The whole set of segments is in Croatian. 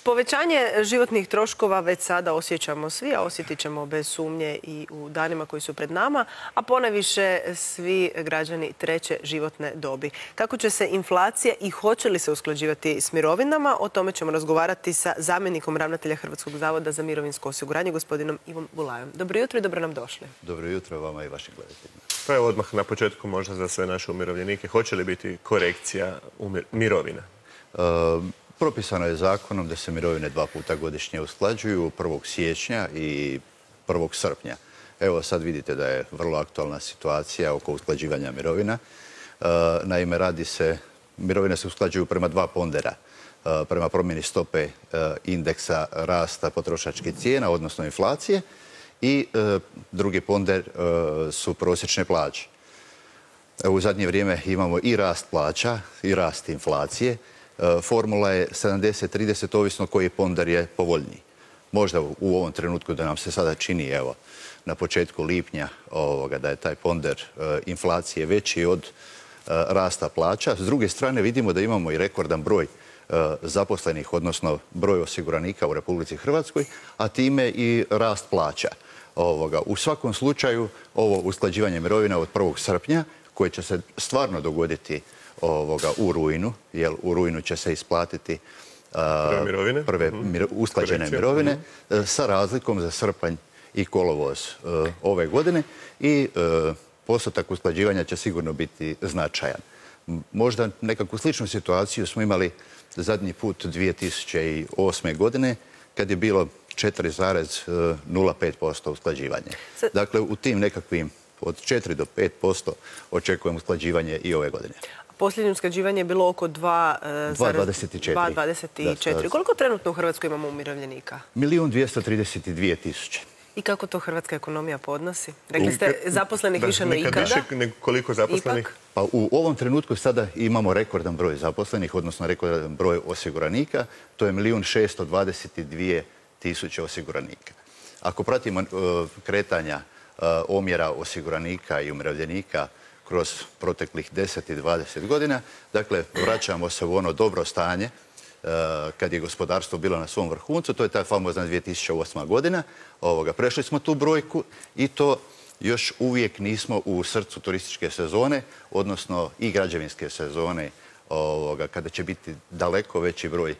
Povećanje životnih troškova već sada osjećamo svi, a osjetit ćemo bez sumnje i u danima koji su pred nama, a ponajviše svi građani treće životne dobi. Kako će se inflacija i hoće li se usklađivati s mirovinama, o tome ćemo razgovarati sa zamjenikom ravnatelja Hrvatskog zavoda za mirovinsko osiguranje, gospodinom Ivom Bulajom. Dobro jutro i dobro nam došli. Dobro jutro vama i vašim gledateljima. Pa evo odmah na početku možda za sve naše umirovljenike. Hoće li biti korekcija mirovina? Propisano je zakonom da se mirovine 2 puta godišnje usklađuju, 1. siječnja i 1. srpnja. Evo sad vidite da je vrlo aktualna situacija oko usklađivanja mirovina. Naime, mirovine se usklađuju prema 2 pondera. Prema promjeni stope indeksa rasta potrošačkih cijena, odnosno inflacije, i drugi ponder su prosječne plaće. U zadnje vrijeme imamo i rast plaća i rast inflacije. Formula je 70-30, ovisno koji ponder je povoljniji. Možda u ovom trenutku da nam se sada čini, evo, na početku lipnja da je taj ponder inflacije veći od rasta plaća. S druge strane vidimo da imamo i rekordan broj zaposlenih, odnosno broj osiguranika u Republici Hrvatskoj, a time i rast plaća. U svakom slučaju ovo usklađivanje mirovina od 1. srpnja, koje će se stvarno dogoditi u rujnu, jer u rujnu će se isplatiti prve usklađene mirovine sa razlikom za srpanj i kolovoz ove godine i postotak usklađivanja će sigurno biti značajan. Možda nekakvu sličnu situaciju smo imali zadnji put 2008. godine kad je bilo 4,05% usklađivanje. Dakle, u tim nekakvim od 4 do 5% očekujem usklađivanje i ove godine. Posljednje usklađivanje je bilo oko 2,24. Koliko trenutno u Hrvatskoj imamo umirovljenika? 1.232.000. I kako to hrvatska ekonomija podnosi? Rekli ste zaposlenih više no ikada. Više koliko zaposlenih? Pa u ovom trenutku sada imamo rekordan broj zaposlenih, odnosno rekordan broj osiguranika. To je 1.622.000 osiguranika. Ako pratimo kretanja omjera osiguranika i umirovljenika kroz proteklih 10 i 20 godina, dakle, vraćamo se u ono dobro stanje kad je gospodarstvo bilo na svom vrhuncu, to je ta famozna 2008. godina. Prešli smo tu brojku i to još uvijek nismo u srcu turističke sezone, odnosno i građevinske sezone, kada će biti daleko veći broj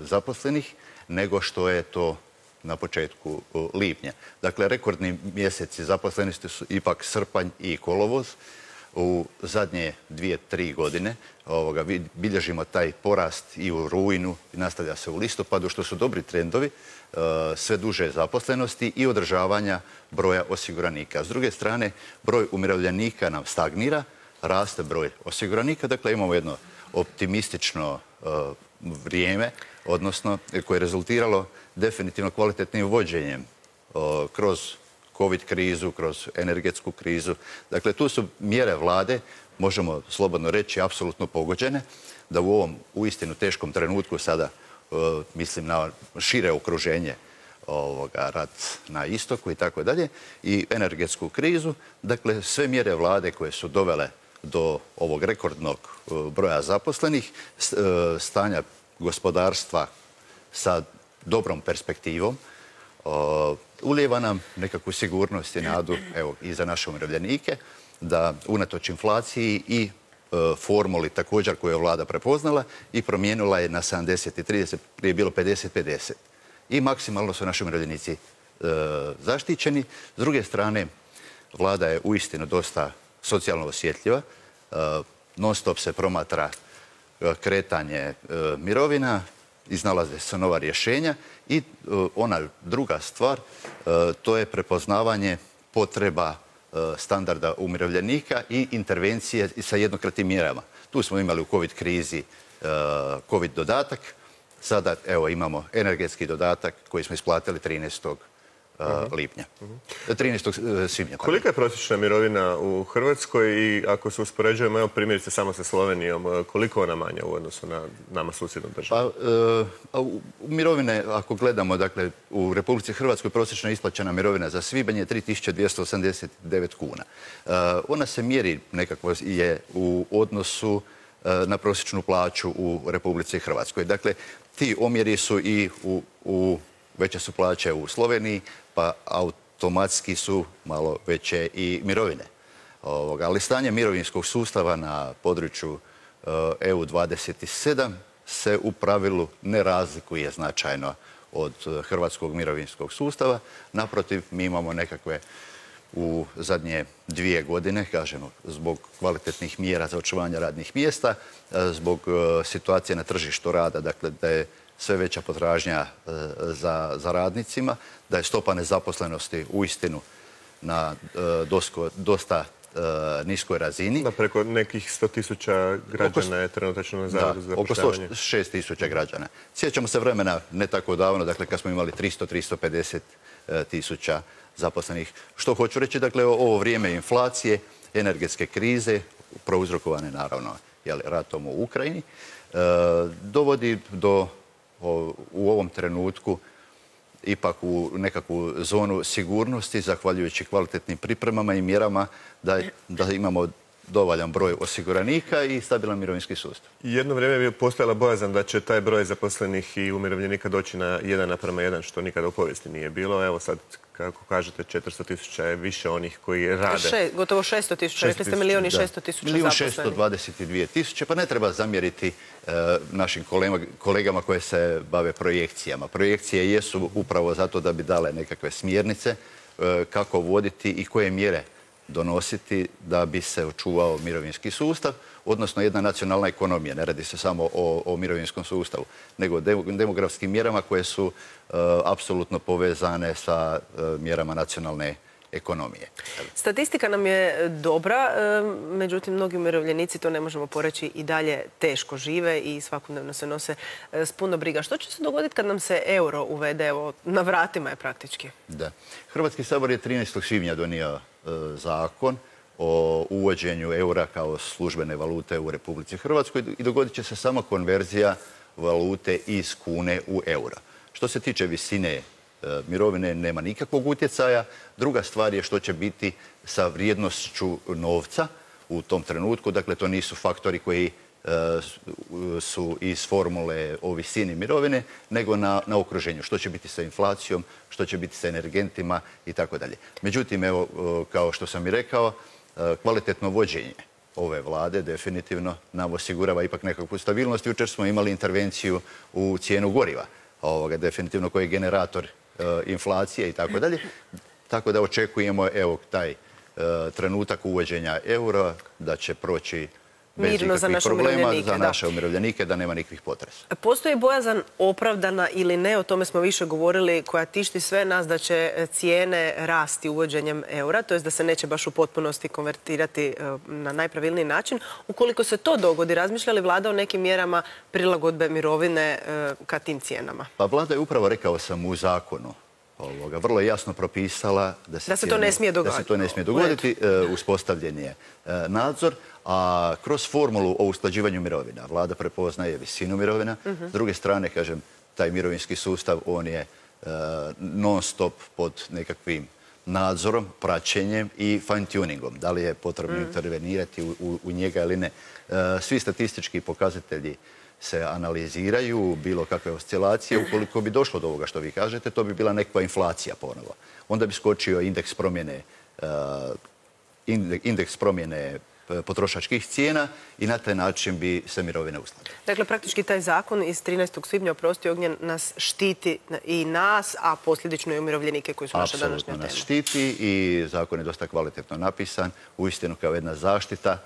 zaposlenih nego što je to na početku lipnja. Dakle, rekordni mjeseci zaposlenosti su ipak srpanj i kolovoz. U zadnje 2-3 godine bilježimo taj porast i u rujnu, nastavlja se u listopadu, što su dobri trendovi, sve duže zaposlenosti i održavanja broja osiguranika. S druge strane, broj umirovljenika nam stagnira, raste broj osiguranika, dakle imamo jedno optimistično vrijeme, odnosno koje je rezultiralo definitivno kvalitetnim vođenjem kroz COVID krizu, kroz energetsku krizu. Dakle, tu su mjere vlade, možemo slobodno reći, apsolutno pogođene, da u ovom uistinu teškom trenutku sada, mislim na šire okruženje, rat na istoku i tako dalje, i energetsku krizu, dakle, sve mjere vlade koje su dovele do ovog rekordnog broja zaposlenih, stanja gospodarstva sa dobrom perspektivom, ulijeva nam nekakvu sigurnost i nadu, evo, i za naše umirovljenike, da unatoč inflaciji i formuli također koju je vlada prepoznala i promijenila je na 70-30, prije je bilo 50-50. I maksimalno su naši umirovljenici zaštićeni. S druge strane, vlada je uistinu dosta socijalno osjetljiva. Non stop se promatra kretanje mirovina, iznalaze se nova rješenja i ona druga stvar, to je prepoznavanje potreba standarda umirovljenika i intervencije sa jednokratnim mjerama. Tu smo imali u COVID krizi COVID dodatak, sada evo imamo energetski dodatak koji smo isplatili 13. lipnja. 13. svibnja. Kolika je prosječna mirovina u Hrvatskoj i ako se uspoređujemo, evo primjerice samo sa Slovenijom, koliko ona manja u odnosu na nama susjednu državu? Mirovine, ako gledamo, dakle, u Republici Hrvatskoj prosječna isplaćena mirovina za svibanj je 3.289 kuna. Ona se mjeri nekako je u odnosu na prosječnu plaću u Republici Hrvatskoj. Dakle, ti omjeri su i veće su plaće u Sloveniji, pa automatski su malo veće i mirovine. Ali stanje mirovinskog sustava na području EU 27 se u pravilu ne razlikuje značajno od hrvatskog mirovinskog sustava. Naprotiv, mi imamo nekakve u zadnje 2 godine, kažemo, zbog kvalitetnih mjera za očuvanje radnih mjesta, zbog situacije na tržištu rada, dakle da je sve veća potražnja za radnicima, da je stopa nezaposlenosti uistinu na dosta niskoj razini. Da, preko nekih 100.000 građana je trenutačno na zavodu za zapošljavanje. Oko 6.000 građana. Sjećamo se vremena ne tako davno, dakle kad smo imali 300-350.000 zaposlenih. Što hoću reći, dakle, ovo vrijeme inflacije, energetske krize, prouzrokovane naravno ratom u Ukrajini, dovodi do u ovom trenutku ipak u nekakvu zonu sigurnosti, zahvaljujući kvalitetnim pripremama i mjerama da imamo dovoljan broj osiguranika i stabilan mirovinski sustav. Jedno vrijeme je postojala bojazan da će taj broj zaposlenih i umirovljenika doći na 1:1, što nikada u povijesti nije bilo. Evo sad, kako kažete, 400.000 je više onih koji rade. Gotovo 600.000, rekli ste 1.600.000 zaposlenih. 1.622.000, pa ne treba zamjeriti našim kolegama koje se bave projekcijama. Projekcije jesu upravo zato da bi dale nekakve smjernice kako voditi i koje mjere donositi da bi se očuvao mirovinski sustav, odnosno jedna nacionalna ekonomija. Ne radi se samo o mirovinskom sustavu, nego demografskim mjerama koje su apsolutno povezane sa mjerama nacionalne ekonomije. Statistika nam je dobra, međutim, mnogi umirovljenici, to ne možemo poreći, i dalje teško žive i svakodnevno se nose s puno briga. Što će se dogoditi kad nam se euro uvede? Evo, na vratima je praktički. Da. Hrvatski sabor je 13. svibnja donio zakon o uvođenju eura kao službene valute u Republici Hrvatskoj i dogodit će se samo konverzija valute iz kune u euro. Što se tiče visine mirovine, nema nikakvog utjecaja. Druga stvar je što će biti sa vrijednošću novca u tom trenutku. Dakle, to nisu faktori koji su iz formule o visini mirovine, nego na okruženju. Što će biti sa inflacijom, što će biti sa energentima i tako dalje. Međutim, evo, kao što sam i rekao, kvalitetno vođenje ove vlade definitivno nam osigurava ipak nekakvu stabilnost. Jučer smo imali intervenciju u cijenu goriva, definitivno koji je generator inflacije i tako dalje. Tako da očekujemo, evo, taj trenutak uvođenja eura da će proći bez ikakvih problema za naše umirovljenike, da nema nikakvih potresa. Postoji bojazan opravdana ili ne, o tome smo više govorili, koja tišti sve nas da će cijene rasti uvođenjem eura, to je da se neće baš u potpunosti konvertirati na najpravilniji način. Ukoliko se to dogodi, razmišlja li vlada o nekim mjerama prilagodbe mirovine ka tim cijenama? Pa vlada je upravo, rekao sam, u zakonu vrlo jasno propisala da se to ne smije dogoditi. Uspostavljen je nadzor, a kroz formulu o usklađivanju mirovina vlada prepoznaje visinu mirovina. S druge strane, kažem, taj mirovinski sustav, on je non stop pod nekakvim nadzorom, praćenjem i fine tuningom. Da li je potrebno intervenirati u njega ili ne. Svi statistički pokazatelji se analiziraju, bilo kakve oscilacije. Ukoliko bi došlo do ovoga što vi kažete, to bi bila nekakva inflacija ponovo. Onda bi skočio indeks promjene potrošačkih cijena i na taj način bi se mirovine uskladile. Dakle, praktički taj zakon iz 13. svibnja, oprosti Ognjen, nas štiti i nas, a posljedično i umirovljenike koji su naša današnja tema. Apsolutno nas štiti i zakon je dosta kvalitetno napisan, uistinu kao jedna zaštita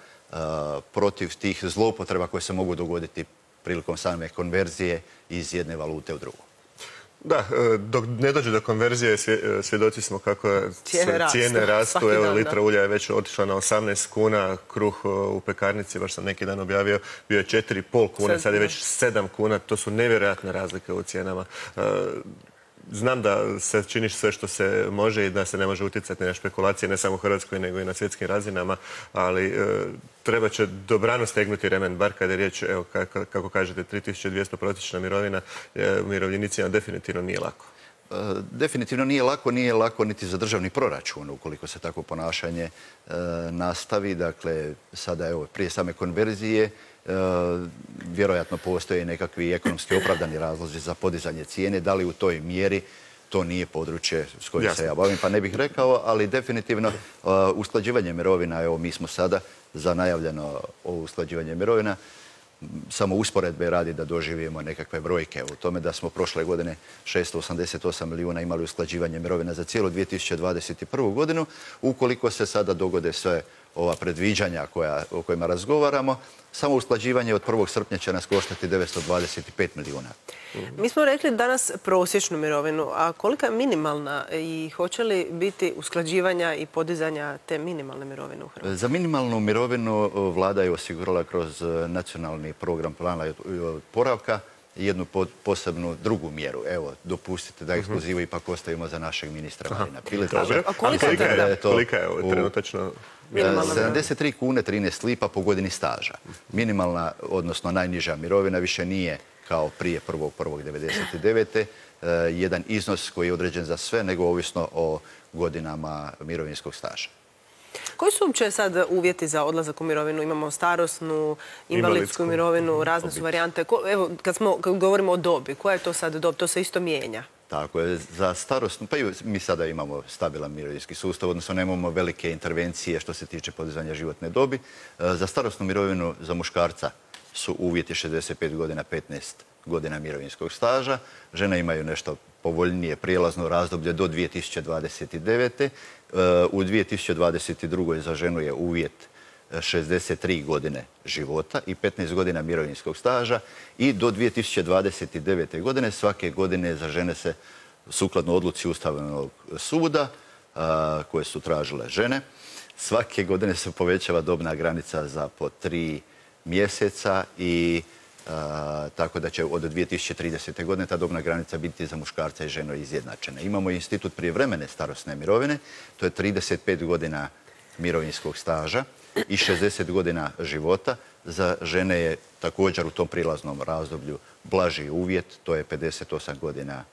protiv tih zloupotreba koje se mogu dogoditi prilikom same konverzije iz jedne valute u drugu. Da, dok ne dođe do konverzije, svjedoci smo kako cijene rastu. Evo, litra ulja je već otišla na 18 kuna, kruh u pekarnici, baš sam neki dan objavio, bio je 4,5 kuna, sad je već 7 kuna. To su nevjerojatne razlike u cijenama. Znam da se čini sve što se može i da se ne može utjecati na špekulacije, ne samo u Hrvatskoj, nego i na svjetskim razinama, ali treba će dobrano stegnuti remen, bar kada je riječ, evo, kako kažete, 3.200 prosječna mirovina, umirovljenicima definitivno nije lako. Definitivno nije lako niti za državni proračun, ukoliko se takvo ponašanje nastavi. Dakle, sada, evo, prije same konverzije Vjerojatno postoje nekakvi ekonomski opravdani razlozi za podizanje cijene. Da li u toj mjeri, to nije područje s kojim se ja bavim, pa ne bih rekao, ali definitivno usklađivanje mirovina, evo mi smo sada za najavljeno ovo usklađivanje mirovina, samo usporedbe radi da doživimo nekakve brojke u tome da smo prošle godine 688 milijuna imali usklađivanje mirovina za cijelu 2021. godinu. Ukoliko se sada dogode sve ova predviđanja o kojima razgovaramo, samo usklađivanje od 1. srpnja će nas koštati 925 milijuna. Mi smo rekli danas prosječnu mirovinu, a kolika je minimalna i hoće li biti usklađivanja i podizanja te minimalne mirovine u Hrvatskoj? Za minimalnu mirovinu vlada je osigurala kroz nacionalni program plana oporavka jednu posebnu drugu mjeru. Evo, dopustite da ekskluzivu ipak ostavimo za našeg ministra Marina Pileta. A kolika je ovo trenutačno? 73 kune 13 lipa po godini staža. Minimalna, odnosno najniža mirovina više nije kao prije 1.1.1999. Jedan iznos koji je određen za sve, nego ovisno o godinama mirovinskog staža. Koji su uopće sad uvjeti za odlazak u mirovinu? Imamo starosnu, invalidsku mirovinu, razne su varijante. Evo, kad govorimo o dobi, koja je to sad dob? To se isto mijenja. Tako je, za starosnu, pa i mi sada imamo stabilan mirovinski sustav, odnosno nemamo velike intervencije što se tiče podizanja životne dobi. Za starosnu mirovinu za muškarca su uvjeti 65 godina, 15 godina mirovinskog staža. Žene imaju nešto povoljnije prijelazno razdoblje do 2029. U 2022. za ženu je uvjet 63 godine života i 15 godina mirovinskog staža i do 2029. godine svake godine za žene se sukladno odluci Ustavnog suda koje su tražile žene, svake godine se povećava dobna granica za po 3 mjeseca i tako da će od 2030. godine ta dobna granica biti za muškarca i ženu izjednačena. Imamo institut prijevremene starosne mirovine, to je 35 godina mirovinskog staža i 60 godina života. Za žene je također u tom prilaznom razdoblju blaži uvjet, to je 58 godina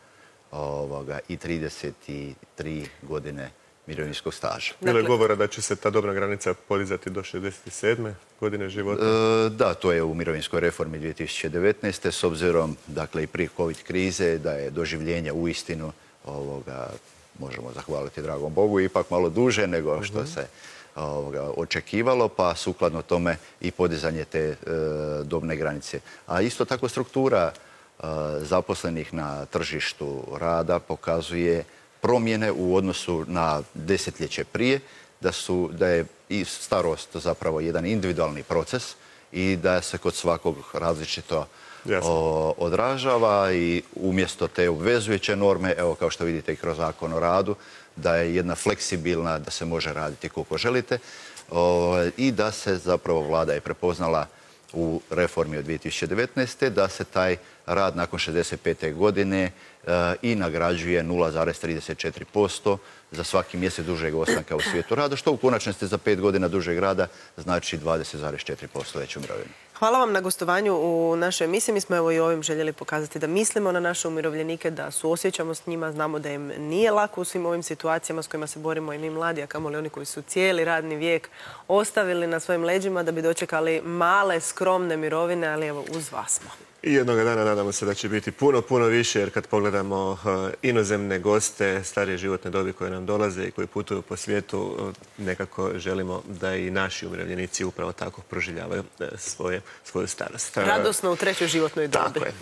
i 33 godine mirovinskog staža. Bilo je govora da će se ta dobna granica podizati do 67. godine života? Da, to je u mirovinskoj reformi 2019. S obzirom, dakle, i prije COVID krize, da je doživljenje uistinu, možemo zahvaliti dragom Bogu, ipak malo duže nego što se očekivalo, pa sukladno tome i podizanje te dobne granice. A isto tako struktura zaposlenih na tržištu rada pokazuje promjene u odnosu na desetljeće prije, da je i starost zapravo jedan individualni proces i da se kod svakog različito odražava i umjesto te obvezujuće norme, evo kao što vidite i kroz Zakon o radu, da je jedna fleksibilna, da se može raditi koliko želite i da se zapravo vlada je prepoznala u reformi od 2019. da se taj rad nakon 65. godine i nagrađuje 0,34% za svaki mjesec dužeg ostanka u svijetu rada, što u konačnosti za 5 godina dužeg rada znači 20,4% veću mirovinu. Hvala vam na gostovanju u našoj emisiji. Mi smo evo i ovim željeli pokazati da mislimo na naše umirovljenike, da suosjećamo s njima, znamo da im nije lako u svim ovim situacijama s kojima se borimo i mi mladi, a kamoli oni koji su cijeli radni vijek ostavili na svojim leđima da bi dočekali male, skromne mirovine, ali evo uz vas smo. I jednog dana nadamo se da će biti puno, puno više, jer kad pogledamo inozemne goste, starije životne dobi koje nam dolaze i koji putuju po svijetu, nekako želimo da i naši umirovljenici upravo tako proživljavaju svoju starost. Radosno u trećoj životnoj dobi. Tako je.